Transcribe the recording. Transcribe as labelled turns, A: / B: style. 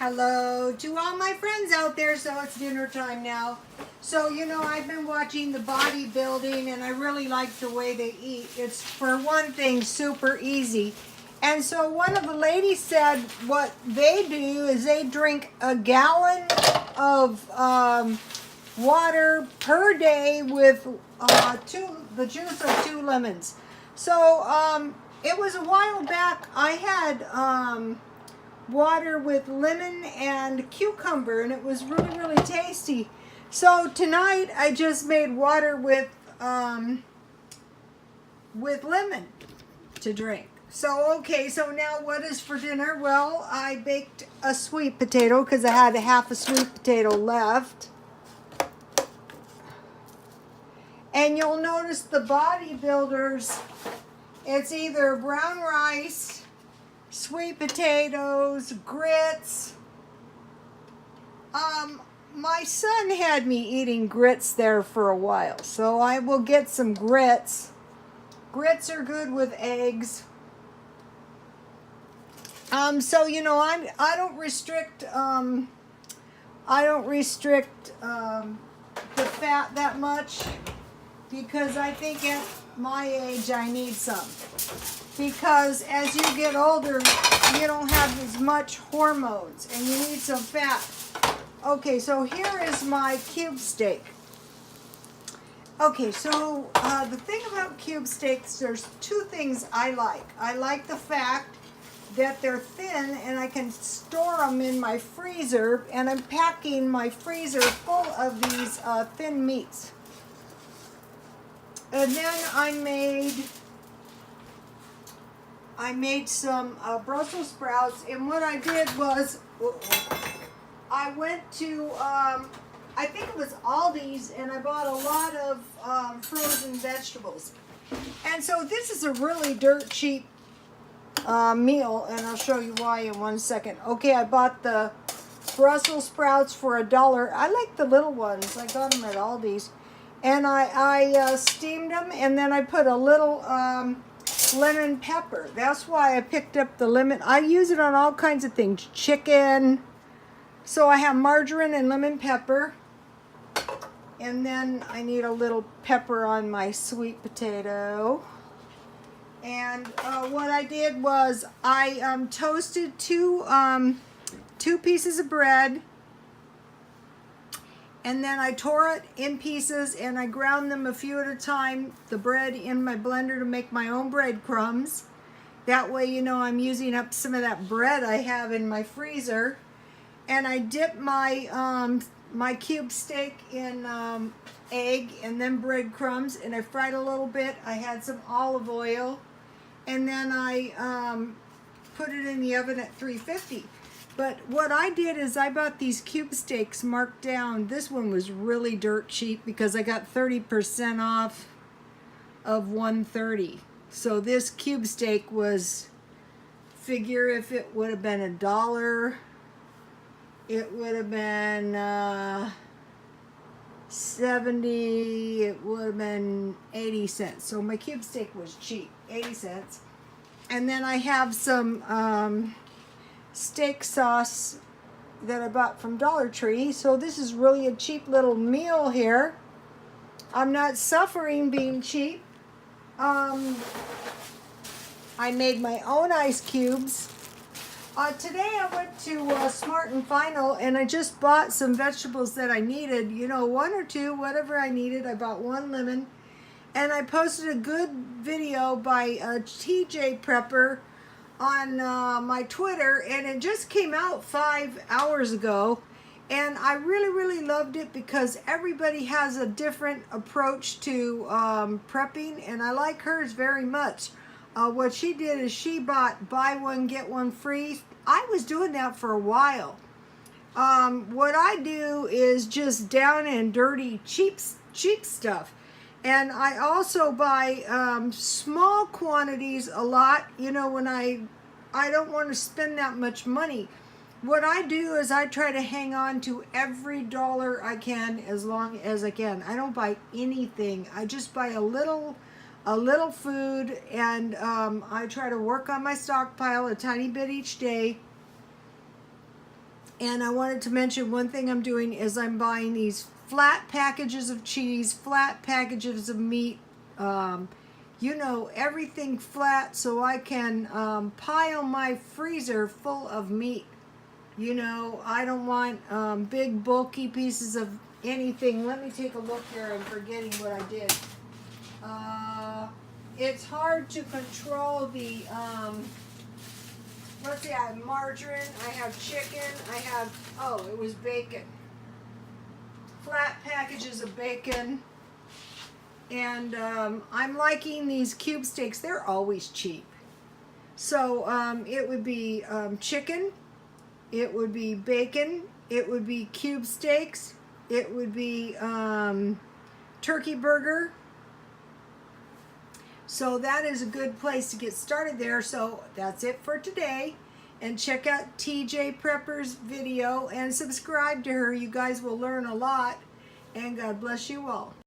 A: Hello to all my friends out there. So it's dinner time now. So, I've been watching the bodybuilding and I really like the way they eat. It's, for one thing, super easy. And so one of the ladies said what they do is they drink a gallon of water per day with the juice of 2 lemons. So it was a while back I had water with lemon and cucumber, and it was really, really tasty. So tonight I just made water with lemon to drink. So okay, so now what is for dinner? Well, I baked a sweet potato because I had half a sweet potato left. And you'll notice the bodybuilders, it's either brown rice, sweet potatoes, grits. My son had me eating grits there for a while, so I will get some grits. Grits are good with eggs. So I don't restrict the fat that much because I think at my age I need some. Because as you get older, you don't have as much hormones and you need some fat. Okay, so here is my cube steak. Okay, so the thing about cube steaks, there's 2 things I like. I like the fact that they're thin and I can store them in my freezer, and I'm packing my freezer full of these thin meats. And then I made some Brussels sprouts, and what I did was I went to I think it was Aldi's, and I bought a lot of frozen vegetables. And so this is a really dirt cheap meal, and I'll show you why in 1 second. Okay, I bought the Brussels sprouts for $1. I like the little ones. I got them at Aldi's. And I steamed them, and then I put a little lemon pepper. That's why I picked up the lemon. I use it on all kinds of things. Chicken. So I have margarine and lemon pepper. And then I need a little pepper on my sweet potato. And what I did was I toasted two pieces of bread. And then I tore it in pieces and I ground them a few at a time, the bread in my blender to make my own breadcrumbs. That way, I'm using up some of that bread I have in my freezer. And I dip my my cube steak in egg and then breadcrumbs, and I fried a little bit. I had some olive oil, and then I put it in the oven at 350. But what I did is I bought these cube steaks marked down. This one was really dirt cheap because I got 30% off of $130. So this cube steak was, figure if it would have been $1, it would have been 70, it would have been 80 cents. So my cube steak was cheap, 80 cents. And then I have some steak sauce that I bought from Dollar Tree. So this is really a cheap little meal here. I'm not suffering being cheap. I made my own ice cubes. Today I went to Smart and Final, and I just bought some vegetables that I needed. 1 or 2, whatever I needed. I bought 1 lemon. And I posted a good video by TJ Prepper on my Twitter, and it just came out 5 hours ago, and I really, really loved it because everybody has a different approach to prepping, and I like hers very much. What she did is she bought buy one get one free. I was doing that for a while. What I do is just down and dirty cheap stuff. And I also buy small quantities a lot, when I don't want to spend that much money. What I do is I try to hang on to every dollar I can as long as I can. I don't buy anything. I just buy a little food, and I try to work on my stockpile a tiny bit each day. And I wanted to mention one thing I'm doing is I'm buying these flat packages of cheese, flat packages of meat, you know, everything flat, so I can pile my freezer full of meat. You know, I don't want big bulky pieces of anything. Let me take a look here. I'm forgetting what I did. It's hard to control the, let's see, I have margarine, I have chicken, I have, oh, it was bacon. Flat packages of bacon. And I'm liking these cube steaks. They're always cheap. So it would be chicken, it would be bacon, it would be cube steaks, it would be turkey burger. So that is a good place to get started there. So that's it for today. And check out TJ Prepper's video and subscribe to her. You guys will learn a lot. And God bless you all.